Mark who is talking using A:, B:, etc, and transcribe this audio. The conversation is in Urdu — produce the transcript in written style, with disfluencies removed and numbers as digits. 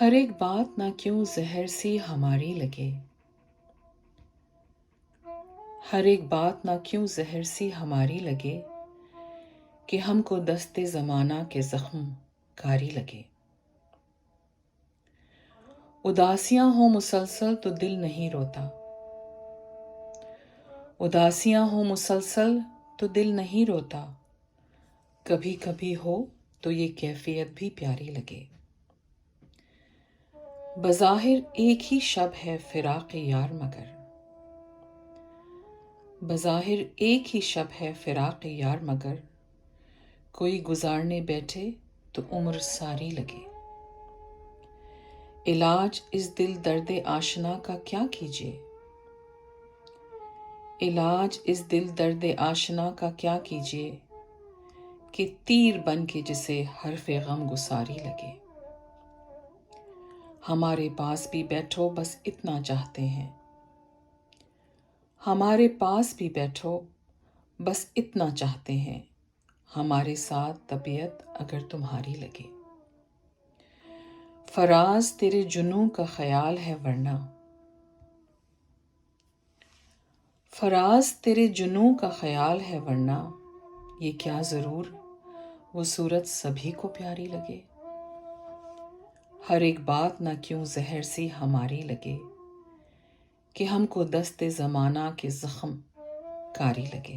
A: ہر ایک بات نہ کیوں زہر سی ہماری لگے، ہر ایک بات نہ کیوں زہر سی ہماری لگے کہ ہم کو دست زمانہ کے زخم کاری لگے۔ اداسیاں ہوں مسلسل تو دل نہیں روتا، اداسیاں ہوں مسلسل تو دل نہیں روتا، کبھی کبھی ہو تو یہ کیفیت بھی پیاری لگے۔ بظاہر ایک ہی شب ہے فراق یار مگر، بظاہر ایک ہی شب ہے فراق یار مگر، کوئی گزارنے بیٹھے تو عمر ساری لگے۔ علاج اس دل درد آشنا کا کیا کیجیے، علاج اس دل درد آشنا کا کیا کیجیے کہ تیر بن کے جسے حرف غم گساری لگے۔ ہمارے پاس بھی بیٹھو بس اتنا چاہتے ہیں، ہمارے پاس بھی بیٹھو بس اتنا چاہتے ہیں، ہمارے ساتھ طبیعت اگر تمہاری لگے۔ فراز تیرے جنوں کا خیال ہے ورنہ، فراز تیرے جنوں کا خیال ہے ورنہ، یہ کیا ضرور وہ صورت سبھی کو پیاری لگے۔ ہر ایک بات نہ کیوں زہر سی ہماری لگے کہ ہم کو دست زمانہ کے زخم کاری لگے۔